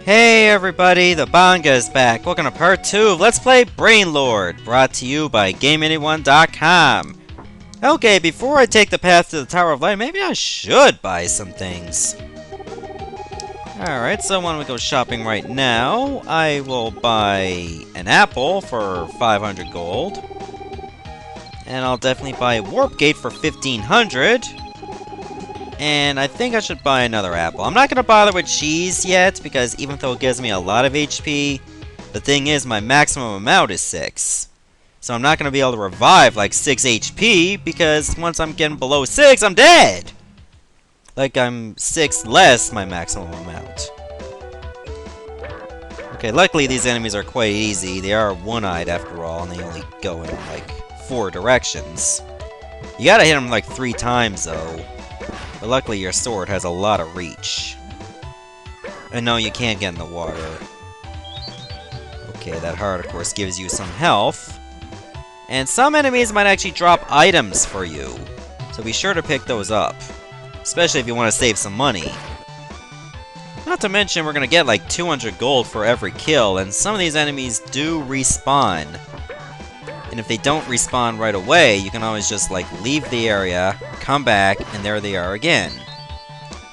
Hey everybody, the Banga is back. Welcome to part 2 of Let's Play Brain Lord, brought to you by GameAnyone.com. Okay, before I take the path to the Tower of Light, maybe I should buy some things. Alright, so why don't we go shopping right now? I will buy an apple for 500 gold. And I'll definitely buy a warp gate for 1500. And I think I should buy another apple. I'm not going to bother with cheese yet, because even though it gives me a lot of HP, the thing is my maximum amount is 6. So I'm not going to be able to revive like 6 HP, because once I'm getting below 6, I'm dead! Like I'm 6 less my maximum amount. Okay, luckily these enemies are quite easy. They are one-eyed after all, and they only go in like 4 directions. You gotta hit them like 3 times though. But luckily your sword has a lot of reach. And no, you can't get in the water. Okay, that heart of course gives you some health. And some enemies might actually drop items for you. So be sure to pick those up. Especially if you want to save some money. Not to mention we're going to get like 200 gold for every kill. And some of these enemies do respawn. And if they don't respawn right away, you can always just like leave the area, come back, and there they are again.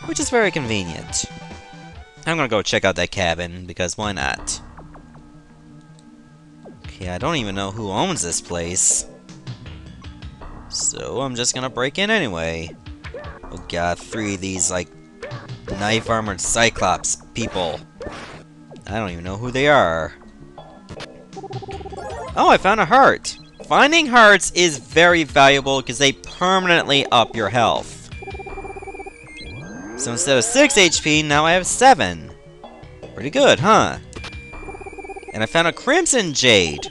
Which is very convenient. I'm gonna go check out that cabin, because why not? Okay, I don't even know who owns this place. So I'm just gonna break in anyway. Oh god, 3 of these like knife-armored Cyclops people. I don't even know who they are. Oh, I found a heart! Finding hearts is very valuable because they permanently up your health. So instead of 6 HP, now I have 7. Pretty good, huh? And I found a Crimson Jade.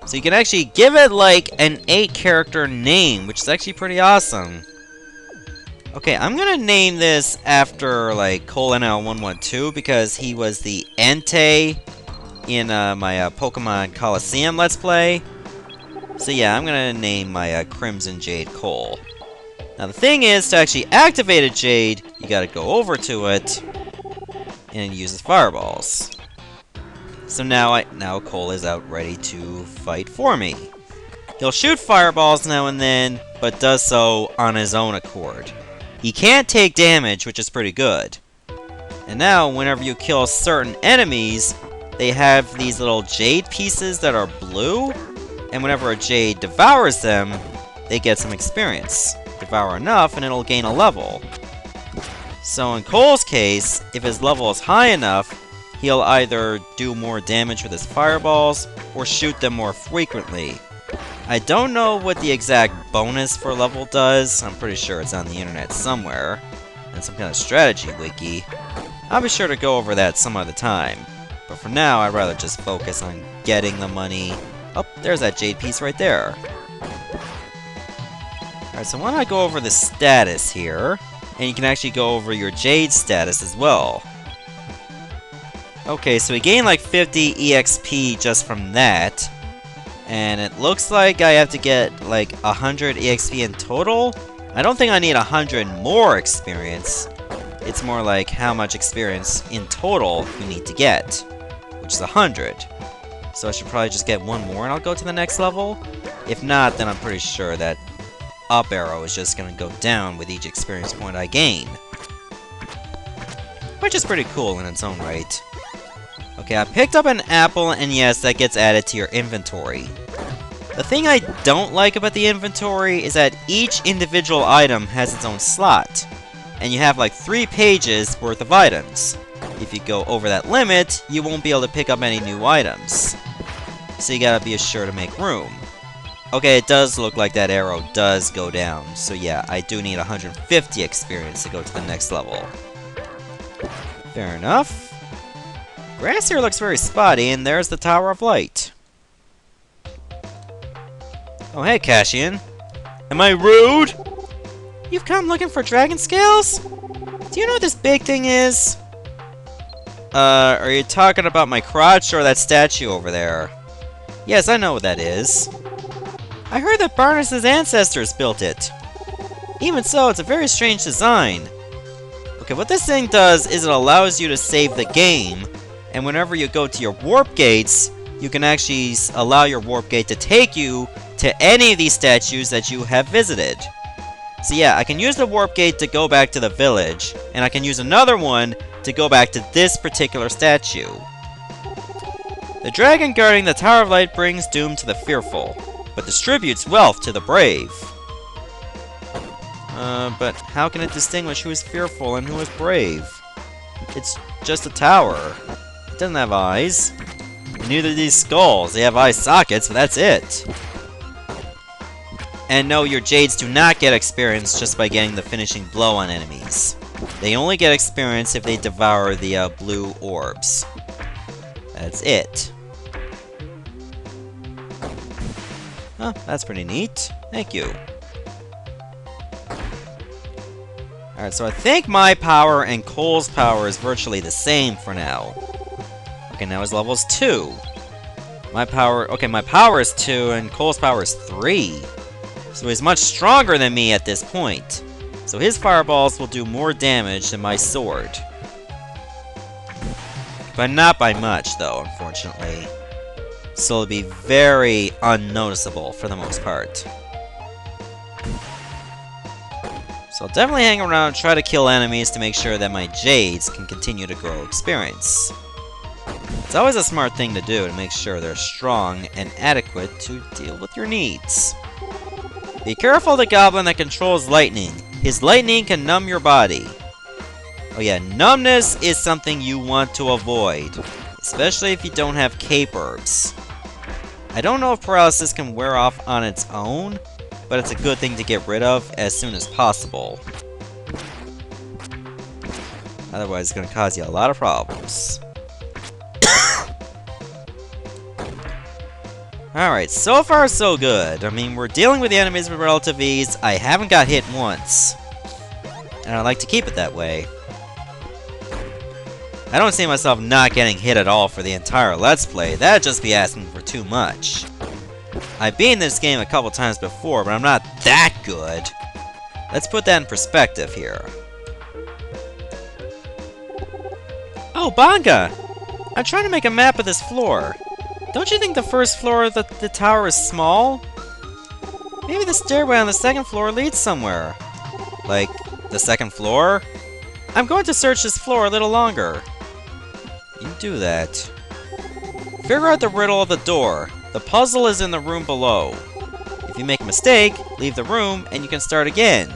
So you can actually give it like an 8-character name, which is actually pretty awesome. Okay, I'm gonna name this after like ColeNL112 because he was the Entei in my Pokemon Coliseum Let's Play. So yeah, I'm gonna name my Crimson Jade Cole. Now the thing is, to actually activate a Jade, you gotta go over to it, and it uses fireballs. So now Cole is out ready to fight for me. He'll shoot fireballs now and then, but does so on his own accord. He can't take damage, which is pretty good. And now, whenever you kill certain enemies, they have these little Jade pieces that are blue, and whenever a Jade devours them, they get some experience. Devour enough, and it'll gain a level. So in Cole's case, if his level is high enough, he'll either do more damage with his fireballs, or shoot them more frequently. I don't know what the exact bonus for level does. I'm pretty sure it's on the internet somewhere, and some kind of strategy wiki. I'll be sure to go over that some other time. But for now, I'd rather just focus on getting the money. Oh, there's that Jade piece right there. Alright, so why don't I go over the status here, and you can actually go over your Jade status as well. Okay, so we gained like 50 EXP just from that. And it looks like I have to get like 100 EXP in total. I don't think I need 100 more experience. It's more like how much experience in total you need to get, which is 100. So I should probably just get one more and I'll go to the next level. If not, then I'm pretty sure that up arrow is just going to go down with each experience point I gain. Which is pretty cool in its own right. Okay, I picked up an apple, and yes, that gets added to your inventory. The thing I don't like about the inventory is that each individual item has its own slot. And you have like 3 pages worth of items. If you go over that limit, you won't be able to pick up any new items. So you gotta be sure to make room. Okay, it does look like that arrow does go down. So yeah, I do need 150 experience to go to the next level. Fair enough. Grass here looks very spotty, and there's the Tower of Light. Oh hey, Cashian. Am I rude? You've come looking for dragon scales? Do you know what this big thing is? Are you talking about my crotch or that statue over there? Yes, I know what that is. I heard that Barnus's ancestors built it. Even so, it's a very strange design. Okay, what this thing does is it allows you to save the game, and whenever you go to your warp gates, you can actually allow your warp gate to take you to any of these statues that you have visited. So yeah, I can use the warp gate to go back to the village, and I can use another one to go back to this particular statue. The dragon guarding the Tower of Light brings doom to the fearful, but distributes wealth to the brave. But how can it distinguish who is fearful and who is brave? It's just a tower. It doesn't have eyes. And neither do these skulls. They have eye sockets, but that's it. And no, your Jades do not get experience just by getting the finishing blow on enemies. They only get experience if they devour the blue orbs. That's it. Oh, that's pretty neat. Thank you. Alright, so I think my power and Cole's power is virtually the same for now. Okay, now his level is 2. My power is 2 and Cole's power is 3. So he's much stronger than me at this point. So his fireballs will do more damage than my sword. But not by much, though, unfortunately. So it'll be very unnoticeable for the most part. So I'll definitely hang around and try to kill enemies to make sure that my Jades can continue to grow experience. It's always a smart thing to do to make sure they're strong and adequate to deal with your needs. Be careful of the goblin that controls lightning. His lightning can numb your body. Oh yeah, numbness is something you want to avoid, especially if you don't have cape herbs. I don't know if paralysis can wear off on its own, but it's a good thing to get rid of as soon as possible. Otherwise, it's going to cause you a lot of problems. Alright, so far so good. I mean, we're dealing with the enemies with relative ease. I haven't got hit once. And I like to keep it that way. I don't see myself not getting hit at all for the entire Let's Play. That'd just be asking for too much. I've beaten this game a couple times before, but I'm not that good. Let's put that in perspective here. Oh, Banga! I'm trying to make a map of this floor. Don't you think the first floor of the tower is small? Maybe the stairway on the second floor leads somewhere. Like, the second floor? I'm going to search this floor a little longer. You do that. Figure out the riddle of the door. The puzzle is in the room below. If you make a mistake, leave the room and you can start again.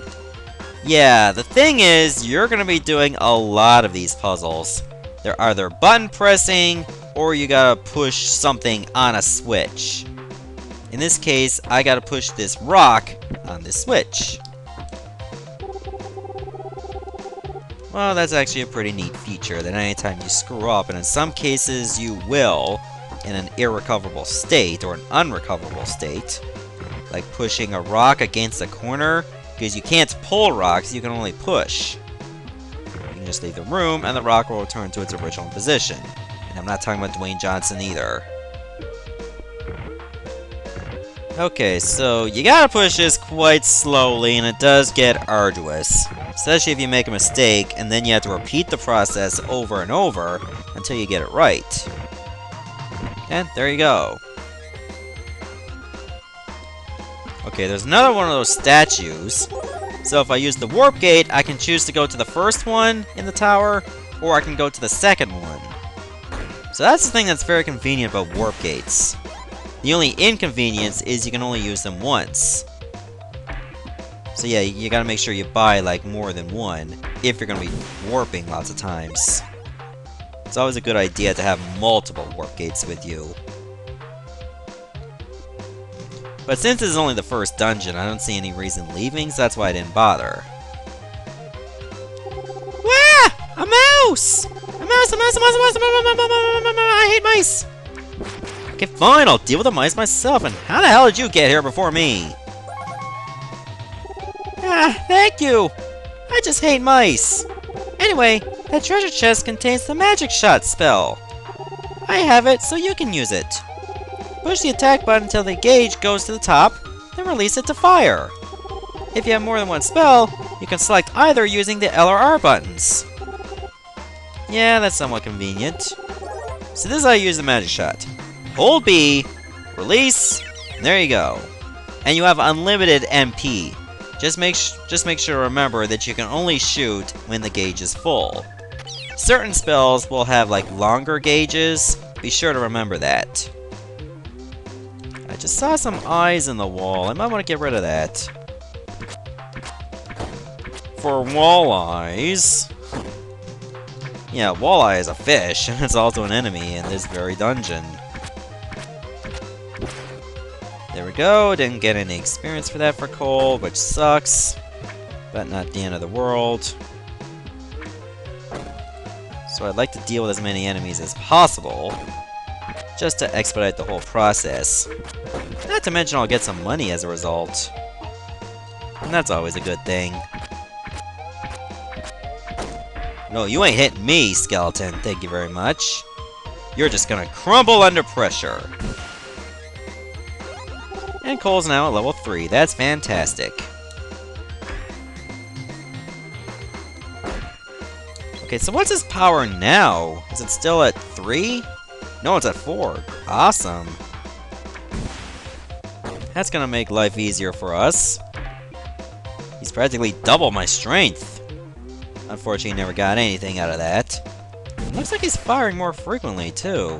Yeah, the thing is, you're going to be doing a lot of these puzzles. They're either button pressing, or you gotta push something on a switch. In this case, I gotta push this rock on this switch. Well, that's actually a pretty neat feature, that anytime you screw up, and in some cases you will, in an irrecoverable state, or an unrecoverable state, like pushing a rock against a corner, because you can't pull rocks, you can only push. You can just leave the room, and the rock will return to its original position. And I'm not talking about Dwayne Johnson either. Okay, so you gotta push this quite slowly, and it does get arduous. Especially if you make a mistake, and then you have to repeat the process over and over until you get it right. And there you go. Okay, there's another one of those statues. So if I use the warp gate, I can choose to go to the first one in the tower, or I can go to the second one. So that's the thing that's very convenient about warp gates. The only inconvenience is you can only use them once. So yeah, you gotta make sure you buy like more than one if you're gonna be warping lots of times. It's always a good idea to have multiple warp gates with you. But since this is only the first dungeon, I don't see any reason leaving, so that's why I didn't bother. Wah! A mouse! A mouse! A mouse! A mouse! A mouse! I hate mice! Okay, fine, I'll deal with the mice myself, and how the hell did you get here before me? Ah, thank you! I just hate mice! Anyway, that treasure chest contains the magic shot spell. I have it, so you can use it. Push the attack button until the gauge goes to the top, then release it to fire. If you have more than one spell, you can select either using the L or R buttons. Yeah, that's somewhat convenient. So this is how you use the magic shot. Hold B, release, and there you go. And you have unlimited MP. Just make sure to remember that you can only shoot when the gauge is full. Certain spells will have like longer gauges. Be sure to remember that. I just saw some eyes in the wall. I might want to get rid of that. For walleyes. Yeah, walleye is a fish, and it's also an enemy in this very dungeon. There we go, didn't get any experience for that for Cole, which sucks. But not the end of the world. So I'd like to deal with as many enemies as possible, just to expedite the whole process. Not to mention I'll get some money as a result. And that's always a good thing. No, you ain't hitting me, skeleton. Thank you very much. You're just gonna crumble under pressure. And Cole's now at level 3. That's fantastic. Okay, so what's his power now? Is it still at 3? No, it's at 4. Awesome. That's gonna make life easier for us. He's practically double my strength. Unfortunately, never got anything out of that. Looks like he's firing more frequently, too.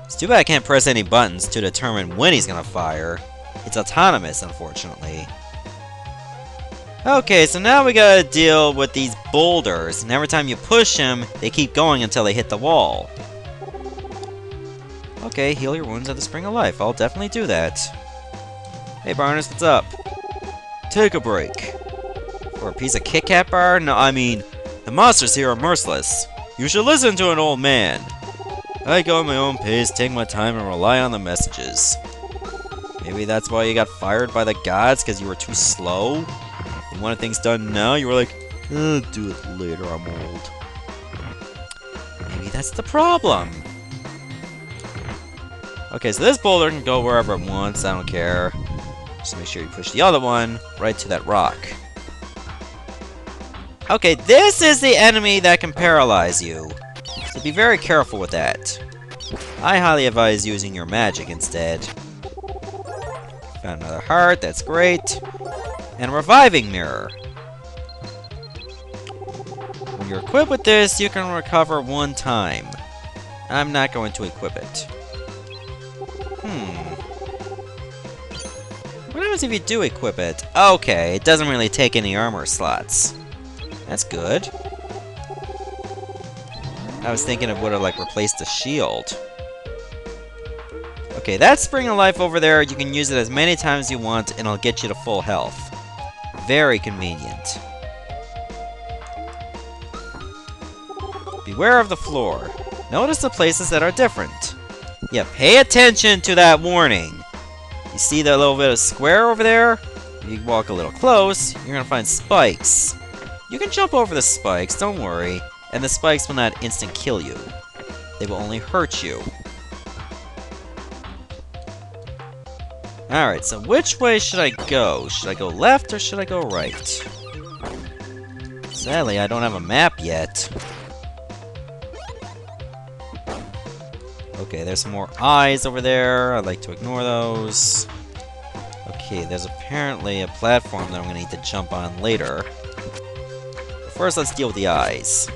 It's too bad I can't press any buttons to determine when he's gonna fire. It's autonomous, unfortunately. Okay, so now we gotta deal with these boulders, and every time you push them, they keep going until they hit the wall. Okay, heal your wounds at the Spring of Life. I'll definitely do that. Hey, Barnes, what's up? Take a break. For a piece of Kit Kat bar? No, I mean, the monsters here are merciless. You should listen to an old man. I go at my own pace, take my time, and rely on the messages. Maybe that's why you got fired by the gods, because you were too slow? You wanted things done now, you were like, I'll do it later, I'm old. Maybe that's the problem. Okay, so this boulder can go wherever it wants, I don't care. Just make sure you push the other one right to that rock. Okay, this is the enemy that can paralyze you. So be very careful with that. I highly advise using your magic instead. Found another heart, that's great. And a reviving mirror. When you're equipped with this, you can recover 1 time. I'm not going to equip it. What happens if you do equip it? Okay, it doesn't really take any armor slots. That's good. I was thinking it would have like replaced the shield. Okay, that Spring of Life over there, you can use it as many times as you want and it'll get you to full health. Very convenient. Beware of the floor. Notice the places that are different. Yeah, pay attention to that warning. You see that little bit of square over there? If you walk a little close, you're gonna find spikes. You can jump over the spikes, don't worry, and the spikes will not instant kill you. They will only hurt you. Alright, so which way should I go? Should I go left or should I go right? Sadly, I don't have a map yet. Okay, there's some more eyes over there. I'd like to ignore those. Okay, there's apparently a platform that I'm gonna need to jump on later. First, let's deal with the eyes.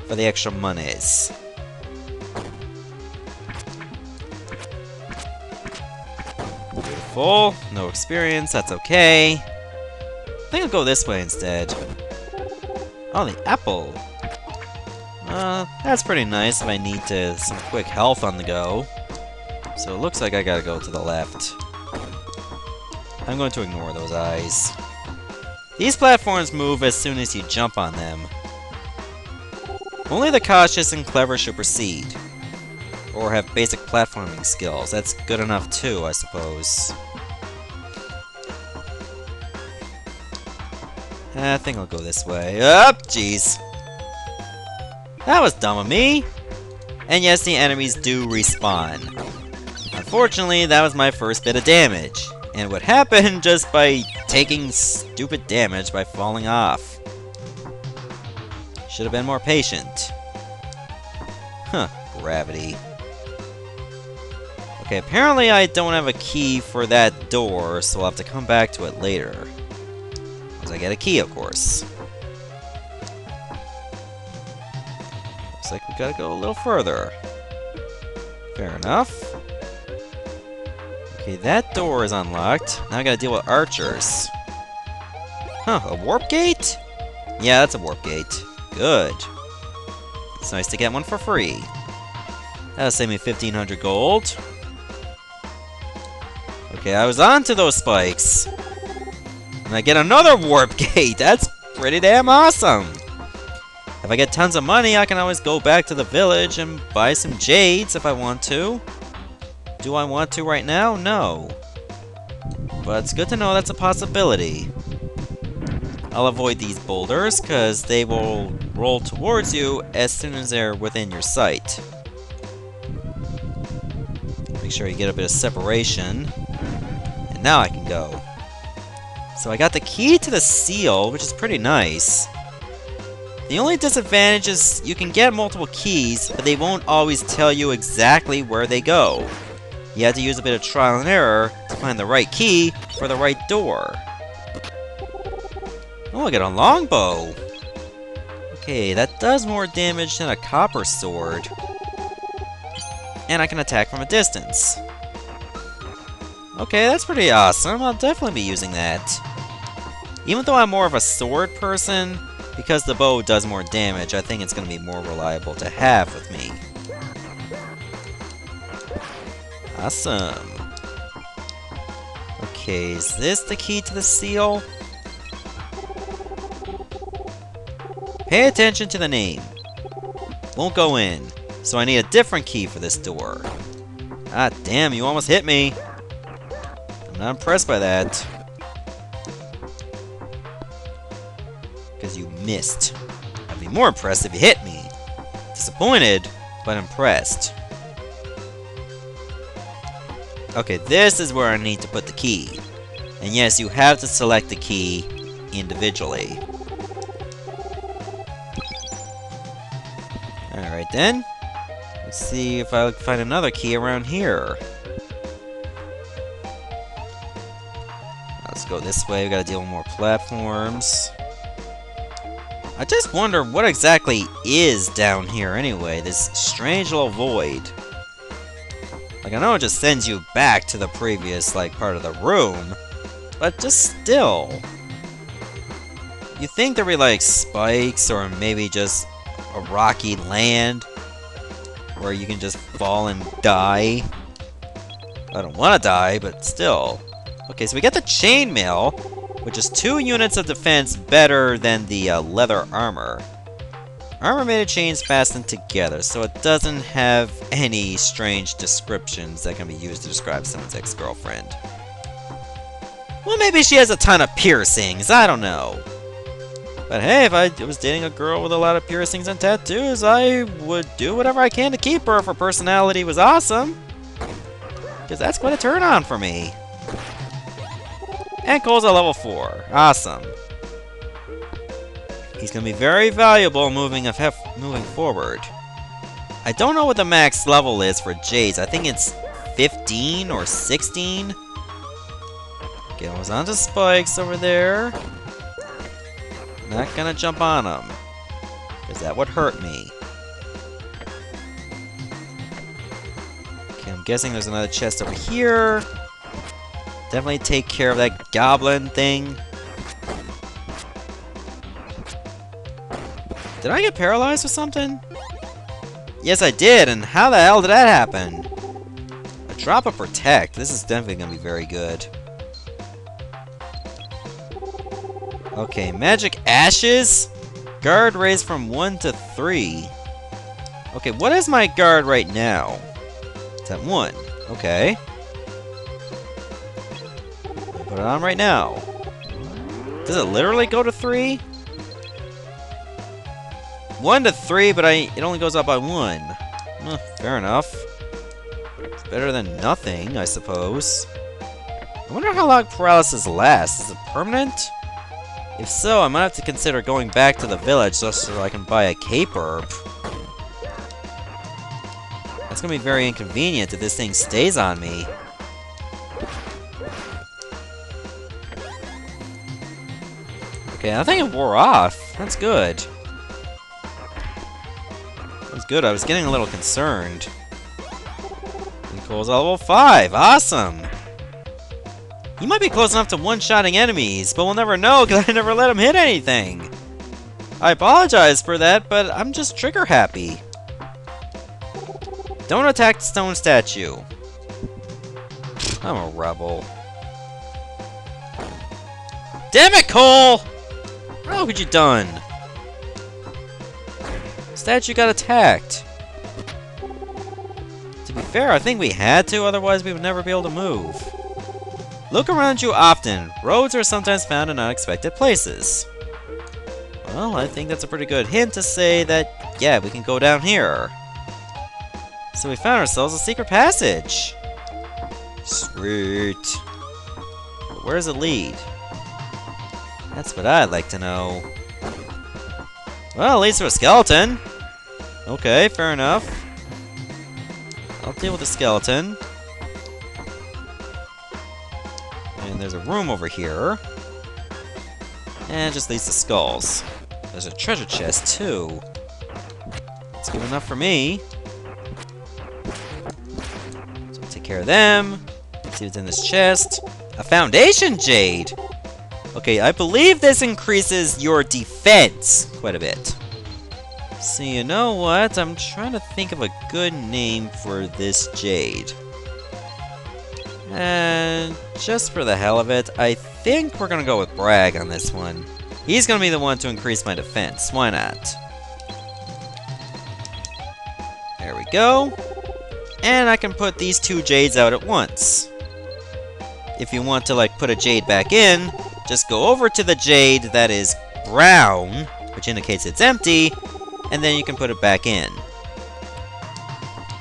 For the extra monies. Beautiful. No experience, that's okay. I think I'll go this way instead. Oh, the apple. That's pretty nice if I need some quick health on the go. So it looks like I gotta go to the left. I'm going to ignore those eyes. These platforms move as soon as you jump on them. Only the cautious and clever should proceed. Or have basic platforming skills. That's good enough too, I suppose. I think I'll go this way. Up, jeez. That was dumb of me. And yes, the enemies do respawn. Unfortunately, that was my first bit of damage. And what happened just by taking stupid damage by falling off. Should have been more patient. Huh, gravity. Okay, apparently I don't have a key for that door, so I'll have to come back to it later. Once I get a key, of course. Looks like we gotta go a little further. Fair enough. Okay, that door is unlocked. Now I gotta deal with archers. Huh, a warp gate? Yeah, that's a warp gate. Good. It's nice to get one for free. That'll save me 1,500 gold. Okay, I was onto those spikes. And I get another warp gate. That's pretty damn awesome. If I get tons of money, I can always go back to the village and buy some jades if I want to. Do I want to right now? No. But it's good to know that's a possibility. I'll avoid these boulders, because they will roll towards you as soon as they're within your sight. Make sure you get a bit of separation. And now I can go. So I got the key to the seal, which is pretty nice. The only disadvantage is you can get multiple keys, but they won't always tell you exactly where they go. You have to use a bit of trial and error to find the right key for the right door. Oh, I got a longbow. Okay, that does more damage than a copper sword. And I can attack from a distance. Okay, that's pretty awesome. I'll definitely be using that. Even though I'm more of a sword person, because the bow does more damage, I think it's going to be more reliable to have with me. Awesome. Okay, is this the key to the seal? Pay attention to the name. Won't go in, so I need a different key for this door. Ah, damn, you almost hit me. I'm not impressed by that. Because you missed. I'd be more impressed if you hit me. Disappointed, but impressed. Okay, this is where I need to put the key. And yes, you have to select the key individually. Alright then. Let's see if I can find another key around here. Let's go this way. We gotta deal with more platforms. I just wonder what exactly is down here anyway. This strange little void. Like, I know it just sends you back to the previous, like, part of the room. But just still. You think there'd be, like, spikes or maybe just a rocky land where you can just fall and die. I don't want to die, but still. Okay, so we get the chainmail, which is 2 units of defense better than the leather armor. Armor made of chains fastened together, so it doesn't have any strange descriptions that can be used to describe someone's ex-girlfriend. Well, maybe she has a ton of piercings, I don't know. But hey, if I was dating a girl with a lot of piercings and tattoos, I would do whatever I can to keep her if her personality was awesome. Because that's quite a turn-on for me. And Cole's at level 4. Awesome. He's going to be very valuable moving forward. I don't know what the max level is for Jade's. I think it's 15 or 16. Okay, I was onto spikes over there. Not gonna jump on them, because that would hurt me. Okay, I'm guessing there's another chest over here. Definitely take care of that goblin thing. Did I get paralyzed or something? Yes, I did, and how the hell did that happen? A drop of Protect. This is definitely gonna be very good. Okay, Magic Ashes? Guard raised from 1 to 3. Okay, what is my guard right now? It's at 1. Okay. Put it on right now. Does it literally go to 3? 1 to 3, but it only goes up by 1. Fair enough. It's better than nothing, I suppose. I wonder how long paralysis lasts. Is it permanent? If so, I might have to consider going back to the village just so I can buy a cape herb. That's gonna be very inconvenient if this thing stays on me. Okay, I think it wore off. That's good. That's good. I was getting a little concerned. Nicole's level 5. Awesome! He might be close enough to one-shotting enemies, but we'll never know because I never let him hit anything. I apologize for that, but I'm just trigger happy. Don't attack the stone statue. I'm a rebel. Damn it, Cole! How could you done? Statue got attacked. To be fair, I think we had to, otherwise we would never be able to move. Look around you often. Roads are sometimes found in unexpected places. Well, I think that's a pretty good hint to say that, yeah, we can go down here. So we found ourselves a secret passage. Sweet. But where does it lead? That's what I'd like to know. Well, it leads to a skeleton. Okay, fair enough. I'll deal with the skeleton. And there's a room over here. And it just leads to skulls. There's a treasure chest, too. That's good enough for me. So we'll take care of them. See what's in this chest. A foundation jade! Okay, I believe this increases your defense quite a bit. So you know what? I'm trying to think of a good name for this jade. And just for the hell of it, I think we're gonna go with Bragg on this one. He's gonna be the one to increase my defense. Why not? There we go. And I can put these two jades out at once. If you want to, like, put a jade back in, just go over to the jade that is brown, which indicates it's empty, and then you can put it back in.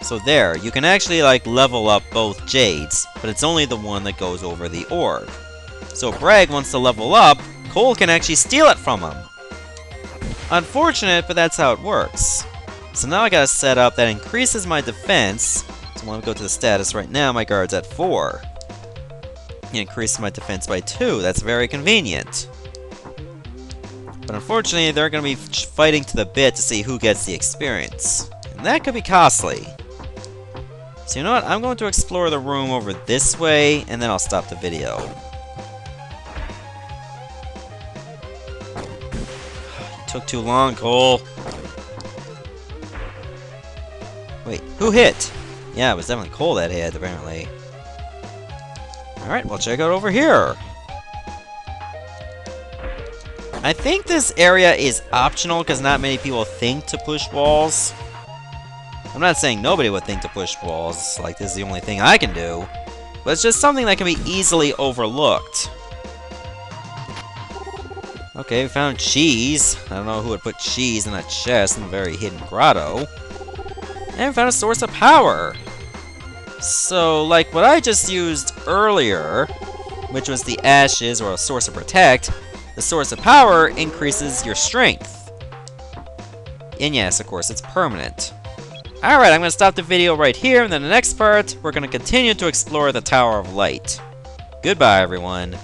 So there, you can actually, like, level up both jades, but it's only the one that goes over the orb. So if Bragg wants to level up, Cole can actually steal it from him. Unfortunate, but that's how it works. So now I got a setup that increases my defense. So when I go to the status right now, my guard's at 4. It increases my defense by 2. That's very convenient. But unfortunately, they're going to be fighting to the bit to see who gets the experience. And that could be costly. So you know what? I'm going to explore the room over this way, and then I'll stop the video. It took too long, Cole. Wait, who hit? Yeah, it was definitely Cole that hit, apparently. Alright, well, check out over here. I think this area is optional because not many people think to push walls. I'm not saying nobody would think to push walls, like this is the only thing I can do. But it's just something that can be easily overlooked. Okay, we found cheese. I don't know who would put cheese in a chest in a very hidden grotto. And we found a source of power. So, like what I just used earlier, which was the ashes or a source of protect, the source of power increases your strength. And yes, of course, it's permanent. Alright, I'm going to stop the video right here, and then the next part, we're going to continue to explore the Tower of Light. Goodbye, everyone.